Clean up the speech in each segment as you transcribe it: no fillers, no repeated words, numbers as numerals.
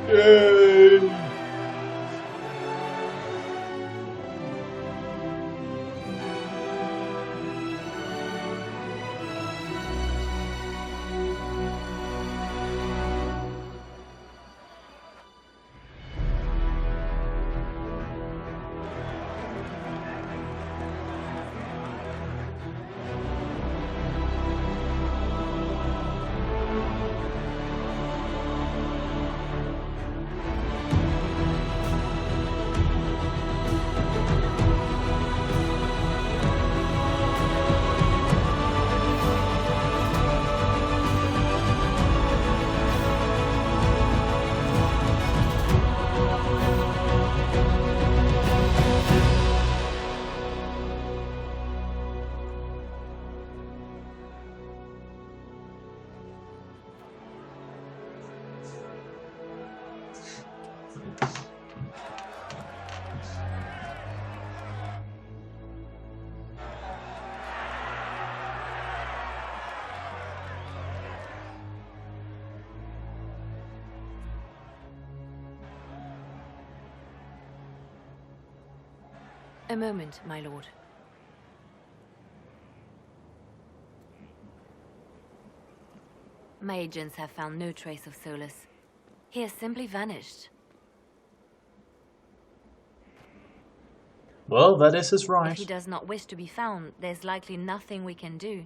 Yay! A moment, my lord. My agents have found no trace of Solus. He has simply vanished. Well, that is his right. If he does not wish to be found, there's likely nothing we can do.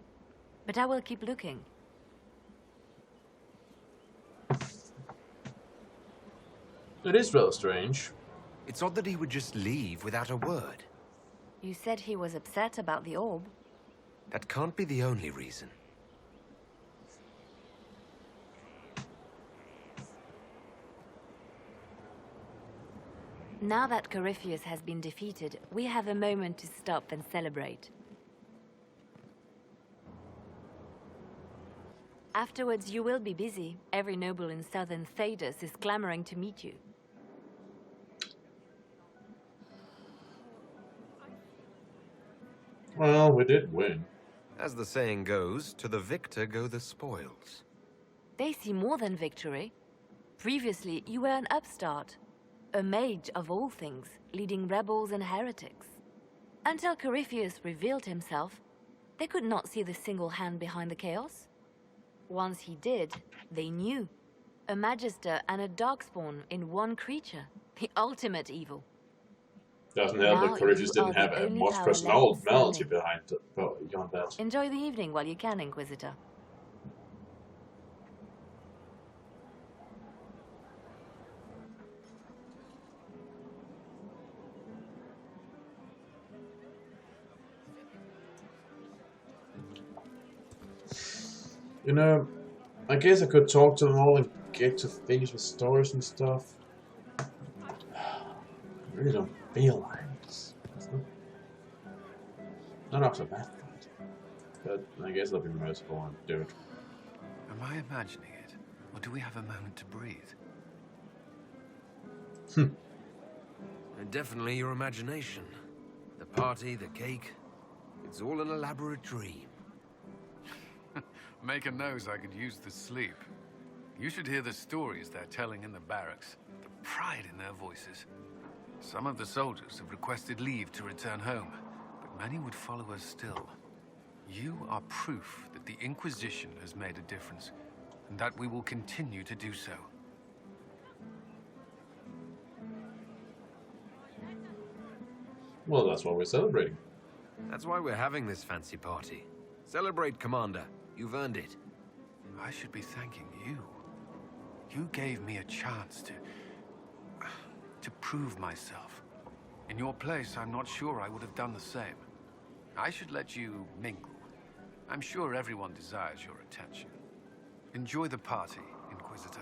But I will keep looking. It is rather strange. It's odd that he would just leave without a word. You said he was upset about the orb. That can't be the only reason. Now that Corypheus has been defeated, we have a moment to stop and celebrate. Afterwards, you will be busy. Every noble in southern Thedas is clamoring to meet you. Well, we did win. As the saying goes, to the victor go the spoils. They see more than victory. Previously, you were an upstart. A mage of all things, leading rebels and heretics. Until Corypheus revealed himself, they could not see the single hand behind the chaos. Once he did, they knew. A magister and a darkspawn in one creature. The ultimate evil. Doesn't help Now that Courageous you didn't are have the a only much power personality left behind that. Enjoy the evening while you can, Inquisitor. You know, I guess I could talk to them all and get to things with stories and stuff. I really don't feel like it. Not after that fight. But I guess I'll be merciful and do it. Am I imagining it? Or do we have a moment to breathe? And definitely your imagination. The party, the cake. It's all an elaborate dream. Make a nose I could use the sleep. You should hear the stories they're telling in the barracks. The pride in their voices. Some of the soldiers have requested leave to return home, but many would follow us still. You are proof that the Inquisition has made a difference, and that we will continue to do so. Well, that's what we're celebrating. That's why we're having this fancy party. Celebrate, Commander. You've earned it. I should be thanking you. You gave me a chance to prove myself. In your place, I'm not sure I would have done the same. I should let you mingle. I'm sure everyone desires your attention. Enjoy the party, Inquisitor.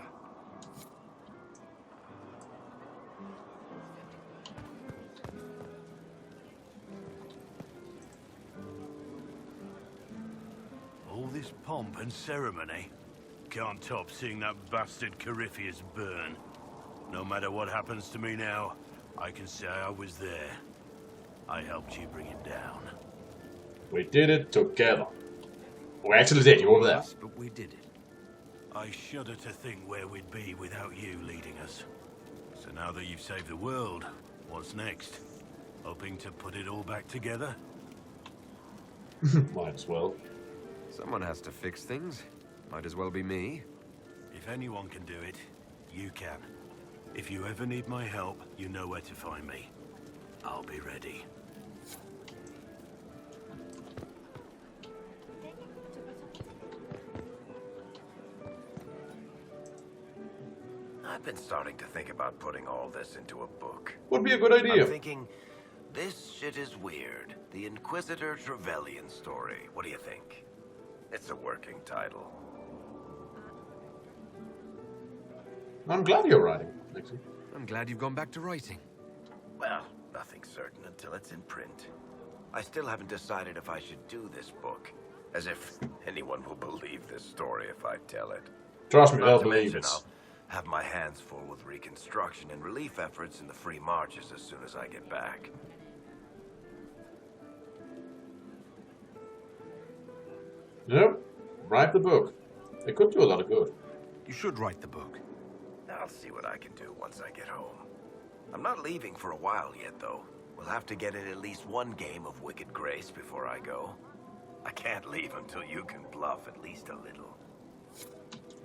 All this pomp and ceremony can't top seeing that bastard Corypheus burn. No matter what happens to me now, I can say I was there. I helped you bring it down. We did it together. We actually did, you were there. But we did it. I shudder to think where we'd be without you leading us. So now that you've saved the world, what's next? Hoping to put it all back together? Might as well. Someone has to fix things. Might as well be me. If anyone can do it, you can. If you ever need my help, you know where to find me. I'll be ready. I've been starting to think about putting all this into a book. Would be a good idea. I'm thinking, this shit is weird. The Inquisitor Trevelyan story. What do you think? It's a working title. I'm glad you're writing, actually. I'm glad you've gone back to writing. Well, nothing's certain until it's in print. I still haven't decided if I should do this book. As if anyone will believe this story if I tell it. Trust me, Not they'll to believe mention it. I'll have my hands full with reconstruction and relief efforts in the free marches as soon as I get back. Yep. Write the book. It could do a lot of good. You should write the book. I'll see what I can do once I get home. I'm not leaving for a while yet, though. We'll have to get in at least one game of Wicked Grace before I go. I can't leave until you can bluff at least a little.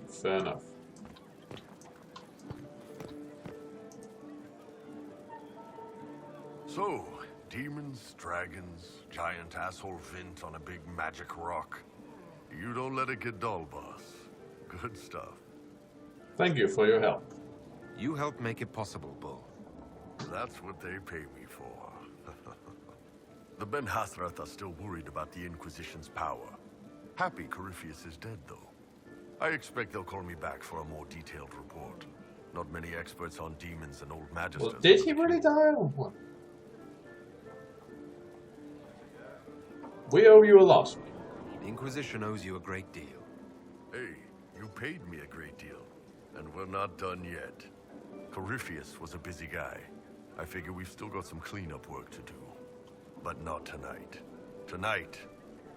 Fair enough. So, demons, dragons, giant asshole Vint on a big magic rock. You don't let it get dull, boss. Good stuff. Thank you for your help. You helped make it possible, Bull. That's what they pay me for. The Ben Hathrath are still worried about the Inquisition's power. Happy Corypheus is dead, though. I expect they'll call me back for a more detailed report. Not many experts on demons and old magisters. Well, did he really die or what? We owe you a lot. The Inquisition owes you a great deal. Hey, you paid me a great deal. And we're not done yet. Corypheus was a busy guy. I figure we've still got some cleanup work to do. But not tonight. Tonight,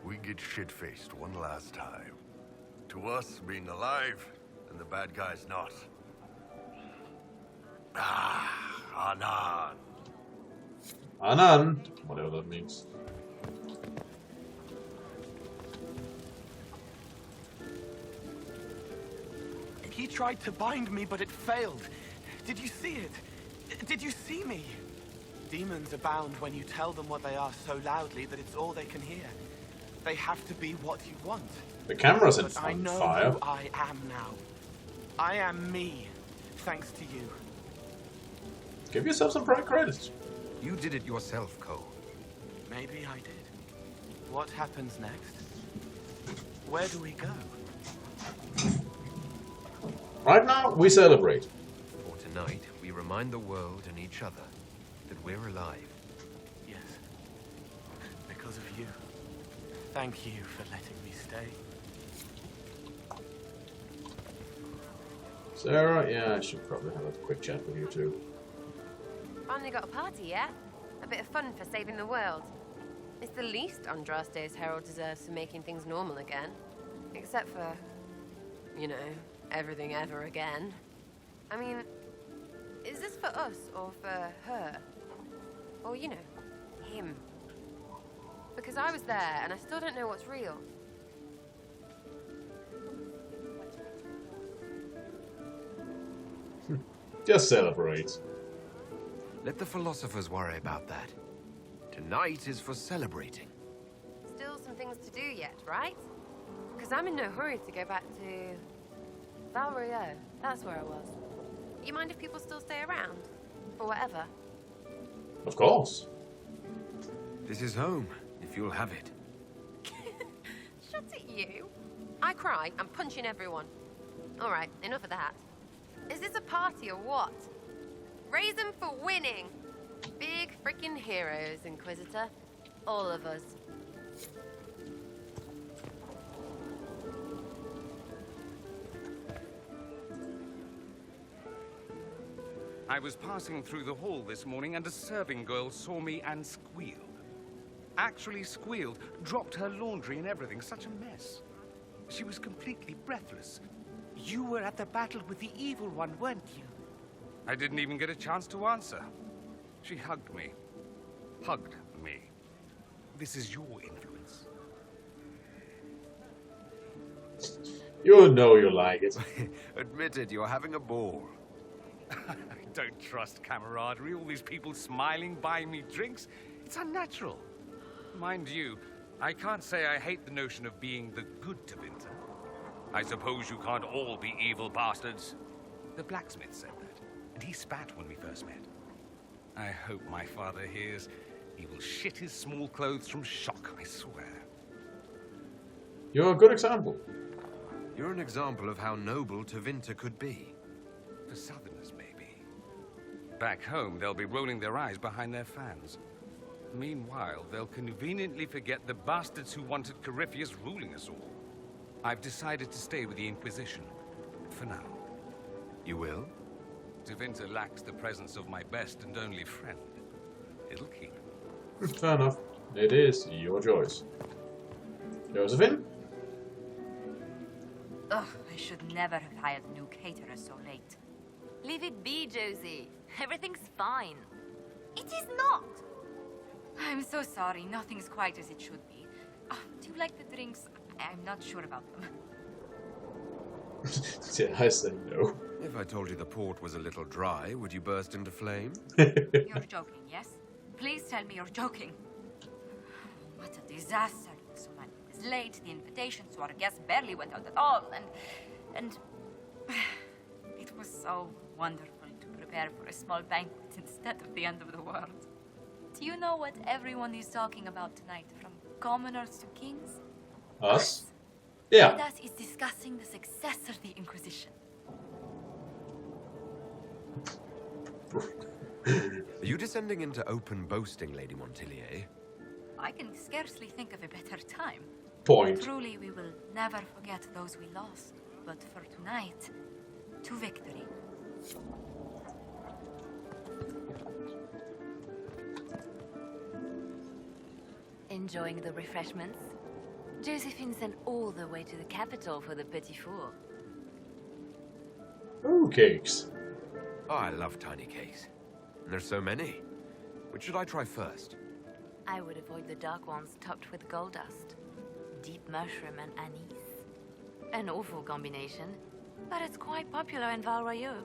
we get shit-faced one last time. To us, being alive, and the bad guys not. Ah, Anan. Anan, whatever that means. He tried to bind me, but it failed. Did you see it? Did you see me? Demons abound when you tell them what they are so loudly that it's all they can hear. They have to be what you want. The camera's in But I know fire. who I am now. I am me, thanks to you. Give yourself some credit. You did it yourself, Cole. Maybe I did. What happens next? Where do we go? Right now, we celebrate. For tonight, we remind the world and each other that we're alive. Yes. Because of you. Thank you for letting me stay. Sarah, yeah, I should probably have a quick chat with you too. Finally got a party, yeah? A bit of fun for saving the world. It's the least Andraste's Herald deserves for making things normal again. Except for, you know, everything ever again. I mean, is this for us or for her? Or, you know, him? Because I was there and I still don't know what's real. Just celebrate. Let the philosophers worry about that. Tonight is for celebrating. Still some things to do yet, right? Because I'm in no hurry to go back to Valrio. That's where I was. You mind if people still stay around? For whatever? Of course. This is home, if you'll have it. Shut it, you. I cry, I'm punching everyone. All right, enough of that. Is this a party or what? Raise them for winning. Big freaking heroes, Inquisitor. All of us. I was passing through the hall this morning and a serving girl saw me and squealed. Actually squealed, dropped her laundry and everything, such a mess. She was completely breathless. You were at the battle with the evil one, weren't you? I didn't even get a chance to answer. She hugged me. Hugged me. This is your influence. You know you like it. Admit it, you're having a ball. I don't trust camaraderie, all these people smiling, buying me drinks. It's unnatural. Mind you, I can't say I hate the notion of being the good Tevinter. I suppose you can't all be evil bastards. The blacksmith said that, and he spat when we first met. I hope my father hears. He will shit his small clothes from shock, I swear. You're a good example. You're an example of how noble Tevinter could be. For Southerners, maybe. Back home, they'll be rolling their eyes behind their fans. Meanwhile, they'll conveniently forget the bastards who wanted Corypheus ruling us all. I've decided to stay with the Inquisition. For now. You will? Tevinter lacks the presence of my best and only friend. It'll keep. Fair enough. It is your choice. Josephine? Ugh, I should never have hired a new caterer so late. Leave it be, Josie. Everything's fine. It is not! I'm so sorry, nothing's quite as it should be. Do you like the drinks? I'm not sure about them. Yeah, I say no. If I told you the port was a little dry, would you burst into flame? You're joking, yes? Please tell me you're joking. What a disaster. So many was late, the invitations to our guests barely went out at all, and it was so wonderful to prepare for a small banquet instead of the end of the world. Do you know what everyone is talking about tonight, from commoners to kings? Us? Yeah. That is discussing the success of the Inquisition. Are you descending into open boasting, Lady Montilier? I can scarcely think of a better time. Point. Truly, we will never forget those we lost. But for tonight, to victory. Enjoying the refreshments? Josephine sent all the way to the capital for the petit four. Ooh, cakes. Oh, I love tiny cakes. And there's so many. Which should I try first? I would avoid the dark ones topped with gold dust. Deep mushroom and anise. An awful combination, but it's quite popular in Val Royeaux.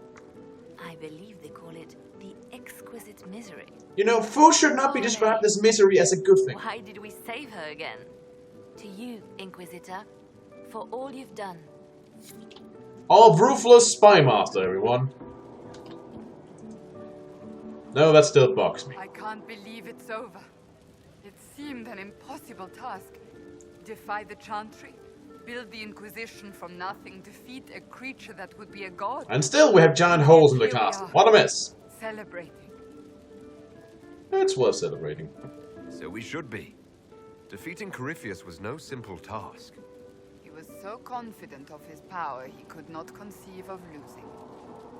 I believe they call it the exquisite misery. You know, food should not be described as misery as a good thing. Why did we save her again? To you, Inquisitor, for all you've done. All ruthless spy master, everyone. No, that still bugs me. I can't believe it's over. It seemed an impossible task. Defy the Chantry, build the Inquisition from nothing, defeat a creature that would be a god. And still we have giant holes in the castle. What a mess. Celebrating. It's worth celebrating. So we should be. Defeating Corypheus was no simple task. He was so confident of his power, he could not conceive of losing.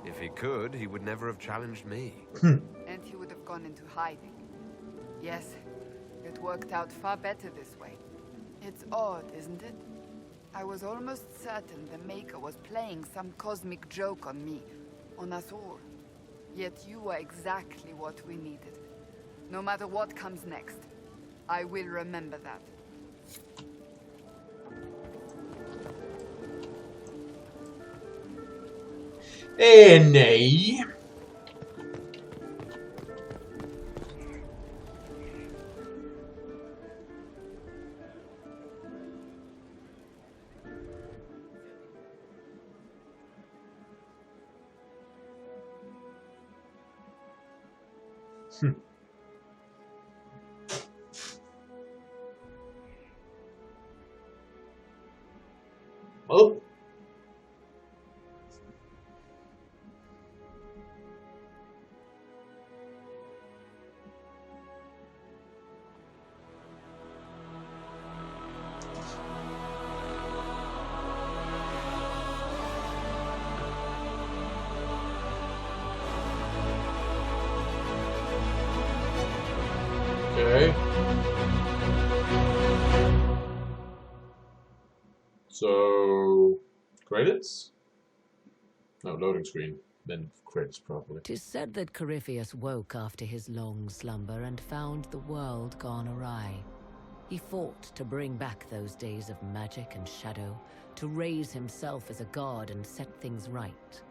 If he could, he would never have challenged me. And he would have gone into hiding. Yes, it worked out far better this way. It's odd, isn't it? I was almost certain the Maker was playing some cosmic joke on me, on us all. Yet you were exactly what we needed. No matter what comes next, I will remember that. Nee. Well. Okay. So, credits? No, loading screen. Then credits properly. 'Tis said that Corypheus woke after his long slumber and found the world gone awry. He fought to bring back those days of magic and shadow, to raise himself as a god and set things right.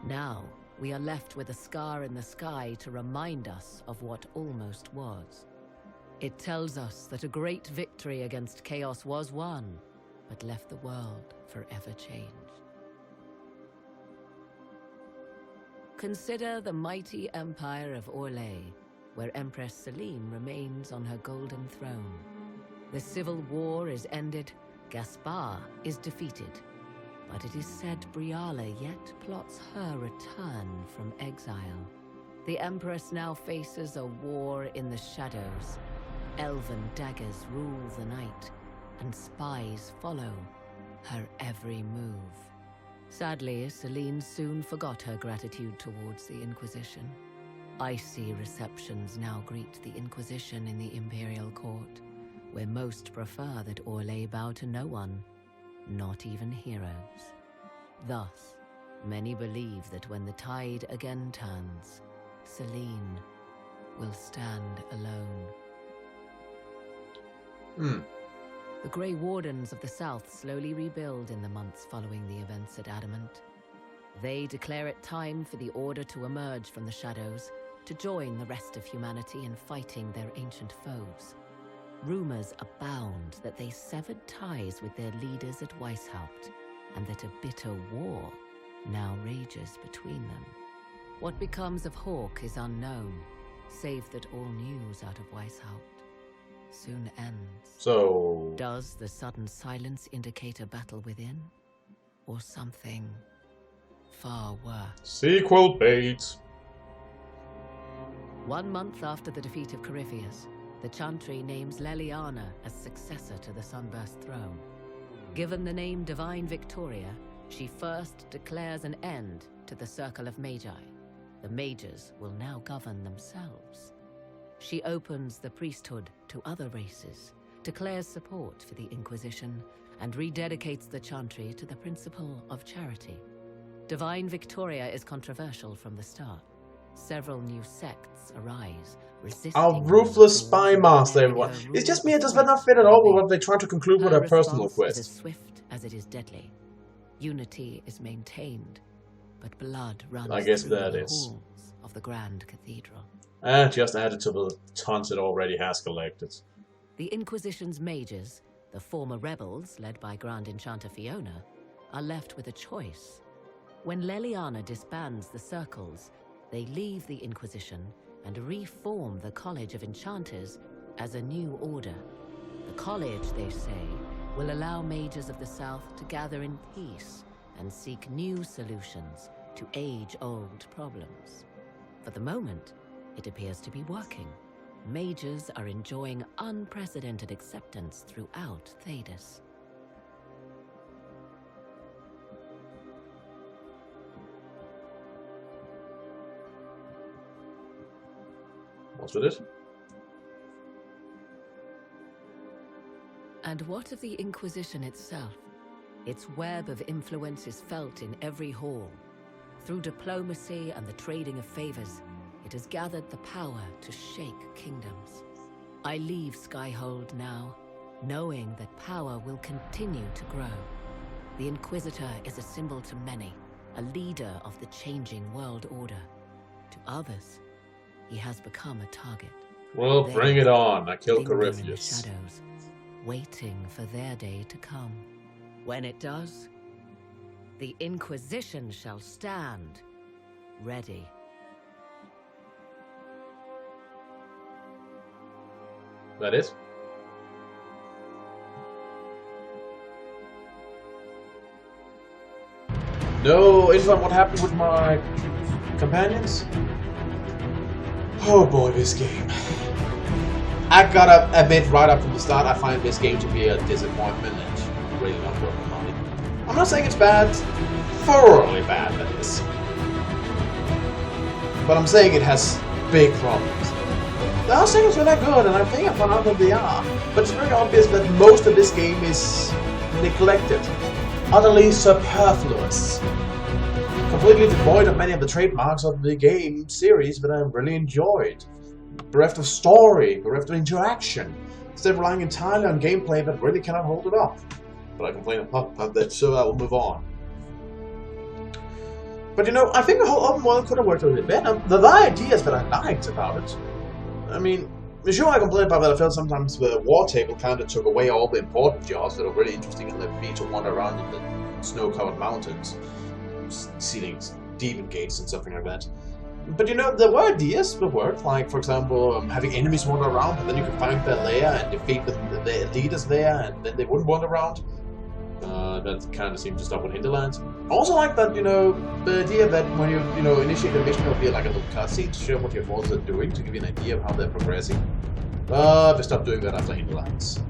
Now, we are left with a scar in the sky to remind us of what almost was. It tells us that a great victory against chaos was won, but left the world forever changed. Consider the mighty empire of Orlais, where Empress Celine remains on her golden throne. The civil war is ended, Gaspar is defeated, but it is said Briala yet plots her return from exile. The Empress now faces a war in the shadows. Elven daggers rule the night, and spies follow her every move. Sadly, Celine soon forgot her gratitude towards the Inquisition. Icy receptions now greet the Inquisition in the Imperial Court, where most prefer that Orlais bow to no one, not even heroes. Thus, many believe that when the tide again turns, Celine will stand alone. The Grey Wardens of the South slowly rebuild in the months following the events at Adamant. They declare it time for the Order to emerge from the shadows, to join the rest of humanity in fighting their ancient foes. Rumors abound that they severed ties with their leaders at Weishaupt, and that a bitter war now rages between them. What becomes of Hawke is unknown, save that all news out of Weishaupt soon ends. So... does the sudden silence indicate a battle within? Or something far worse? Sequel bait! 1 month after the defeat of Corypheus, the Chantry names Leliana as successor to the Sunburst throne. Given the name Divine Victoria, she first declares an end to the Circle of Magi. The Mages will now govern themselves. She opens the priesthood to other races, declares support for the Inquisition, and rededicates the Chantry to the principle of charity. Divine Victoria is controversial from the start. Several new sects arise, resisting... Our ruthless spy master, everyone. It's just me, it does not fit at all with what they try to conclude with their personal quest. As swift as it is deadly. Unity is maintained, but blood runs through the halls of the Grand Cathedral. And just added to the tons it already has collected. The Inquisition's mages, the former rebels led by Grand Enchanter Fiona, are left with a choice. When Leliana disbands the circles, they leave the Inquisition and reform the College of Enchanters as a new order. The college, they say, will allow mages of the South to gather in peace and seek new solutions to age-old problems. For the moment, it appears to be working. Mages are enjoying unprecedented acceptance throughout Thedas. What's with it? And what of the Inquisition itself? Its web of influence is felt in every hall. Through diplomacy and the trading of favors, it has gathered the power to shake kingdoms. I leave Skyhold now, knowing that power will continue to grow. The Inquisitor is a symbol to many, a leader of the changing world order. To others, he has become a target. Well, bring it on. I killed Corypheus. Corypheus. Shadows, waiting for their day to come. When it does, the Inquisition shall stand ready. That is? No info on what happened with my companions? Oh boy, this game. I gotta admit right up from the start, I find this game to be a disappointment and really not worth the money. I'm not saying it's bad, thoroughly bad that is. But I'm saying it has big problems. There are things that are good, and I think I found out that they are. But it's very obvious that most of this game is neglected. Utterly superfluous. completely devoid of many of the trademarks of the game series that I really enjoyed. Bereft of story, bereft of interaction, instead relying entirely on gameplay that really cannot hold it up. But I complain about that, so I will move on. But you know, I think the whole open world could have worked a little bit better. The ideas that I liked about it. I mean, sure, I complained about that. I felt sometimes the war table kind of took away all the important jobs that are really interesting and left me to wander around in the snow-covered mountains, sealing demon gates and something like that. But you know, there were ideas that worked, like, for example, having enemies wander around, and then you could find their lair and defeat the leaders there, and then they wouldn't wander around. That kind of seemed to stop with Hinterlands. Also like that, you know, the idea that when you initiate a mission, there'll be like a little cutscene to show what your forces are doing, to give you an idea of how they're progressing. But they stopped doing that after Hinterlands.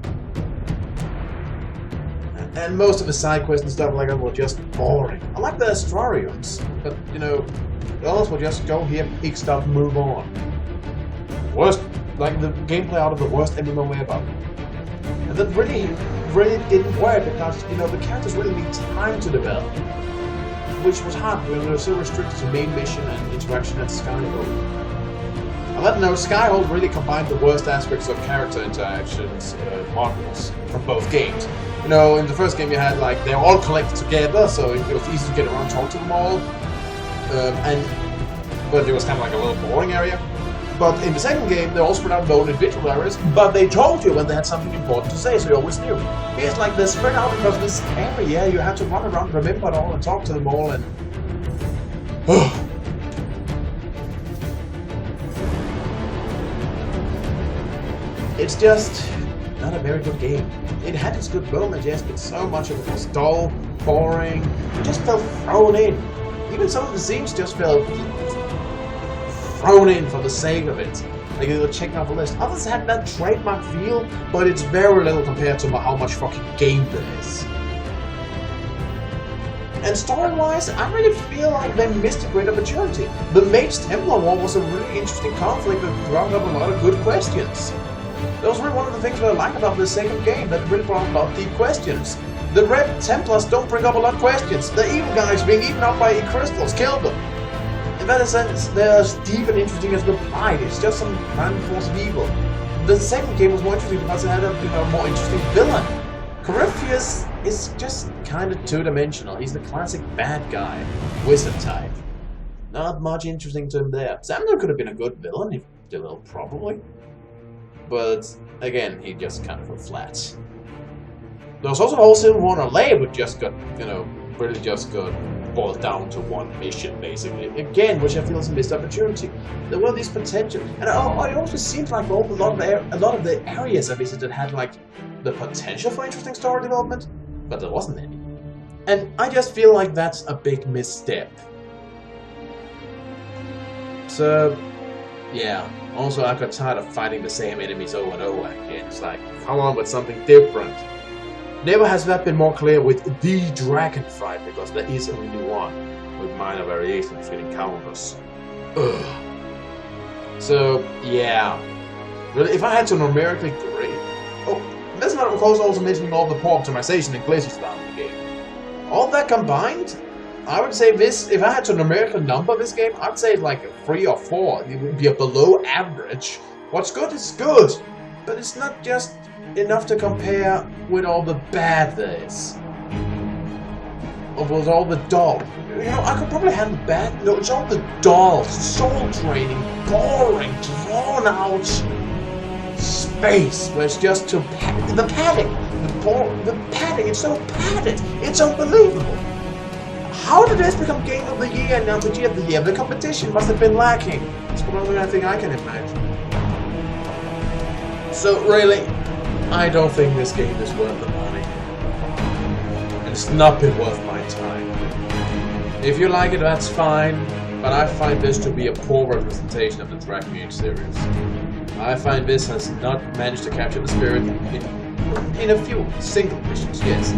And most of the side quests and stuff like that were just boring. I like the Astrariums, but, you know, the others will just go here, pick stuff, move on. Worst, like the gameplay out of the worst MMO ever. And that really didn't work because, you know, the characters really need time to develop. Which was hard when they were so restricted to main mission and interaction at Skyhold. On that note, Skyhold really combined the worst aspects of character interactions models from both games. You know, in the first game you had, like, they're all collected together, so it was easy to get around and talk to them all. But it was kind of like a little boring area. But in the second game, they all spread out in their own individual areas, but they told you when they had something important to say, so you always knew. It's like they're spread out across this area, you have to run around, remember it all, and talk to them all, and... It's just not a very good game. It had its good moments, yes, but so much of it was dull, boring, it just felt thrown in. Even some of the scenes just felt thrown in for the sake of it. Like they were checking off a list. Others had that trademark feel, but it's very little compared to how much fucking game there is. And story-wise, I really feel like they missed a great opportunity. The Mage Templar War was a really interesting conflict that brought up a lot of good questions. That was really one of the things that I like about the second game, that really brought about deep questions. The Red Templars don't bring up a lot of questions. The evil guys being eaten up by crystals killed them. In that sense, they're as deep and interesting as the Pride. It's just some random force of evil. The second game was more interesting because it had a more interesting villain. Corypheus is just kind of two-dimensional. He's the classic bad guy, wizard type. Not much interesting to him there. Xandar could have been a good villain, if a little, probably. But again, he just kind of fell flat. There was also the whole Civil War on Orlais, which just got, you know, really just got boiled down to one mission, basically. Again, which I feel is a missed opportunity. There were these potential, and it also seemed like a lot of the areas I visited had like the potential for interesting story development, but there wasn't any. And I just feel like that's a big misstep. So, yeah. Also, I got tired of fighting the same enemies over and over again. It's like, come on with something different. Never has that been more clear with the dragon fight, because there is only one, with minor variations in encounters. Ugh. So, yeah. But if I had to numerically grade... Oh, that's not, of course, also mentioning all the poor optimization and glitches around the game. All that combined, I would say this, if I had to numerically number this game, I'd say like a 3 or 4. It would be a below average. What's good is good, but it's not just enough to compare with all the bad there is. Or with all the dull. You know, I could probably handle bad. No, it's all the dull, soul-draining, boring, drawn-out space where it's just too padded. The padding, the padding, it's so padded. It's unbelievable. How did this become Game of the Year and RPG of the Year? The competition must have been lacking. It's the only thing I can imagine. So really, I don't think this game is worth the money. And it's not been worth my time. If you like it, that's fine, but I find this to be a poor representation of the Dragon Age series. I find this has not managed to capture the spirit in a few single missions, yes.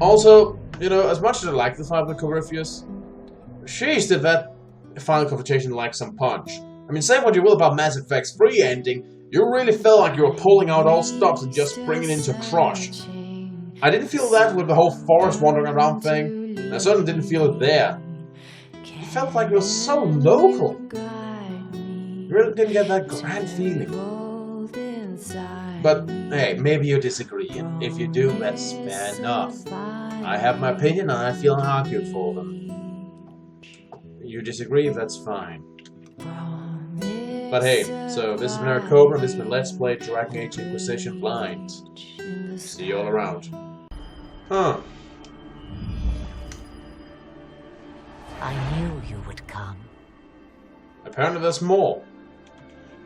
Also, you know, as much as I like the fight with Corypheus, sheesh, did that final confrontation like some punch. I mean, say what you will about Mass Effect's 3 ending, you really felt like you were pulling out all stops and just bringing it into crush. I didn't feel that with the whole forest wandering around thing. I certainly didn't feel it there. It felt like it was so local. You really didn't get that grand feeling. But hey, maybe you disagree, and if you do, that's fair enough. I have my opinion and I feel I argued for them. You disagree, that's fine. But hey, so this has been our Cobra, and this has been Let's Play Dragon Age Inquisition Blind. See you all around. Huh. I knew you would come. Apparently there's more.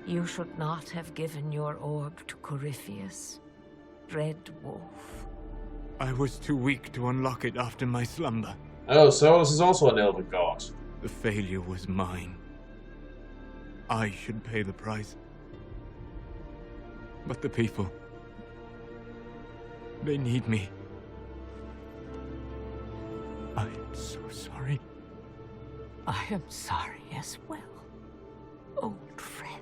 You should not have given your orb to Corypheus, Red Wolf. I was too weak to unlock it after my slumber. Oh, so this is also an elven god. The failure was mine. I should pay the price. But the people... they need me. I am so sorry. I am sorry as well, old friend.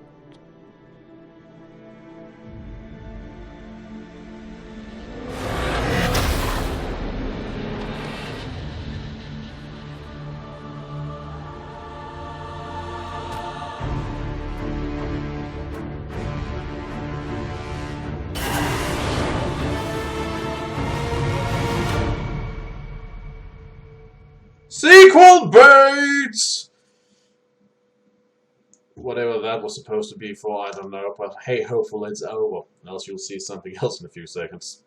Sequel birds! Whatever that was supposed to be for, I don't know, but hey, hopefully it's over. Else you'll see something else in a few seconds.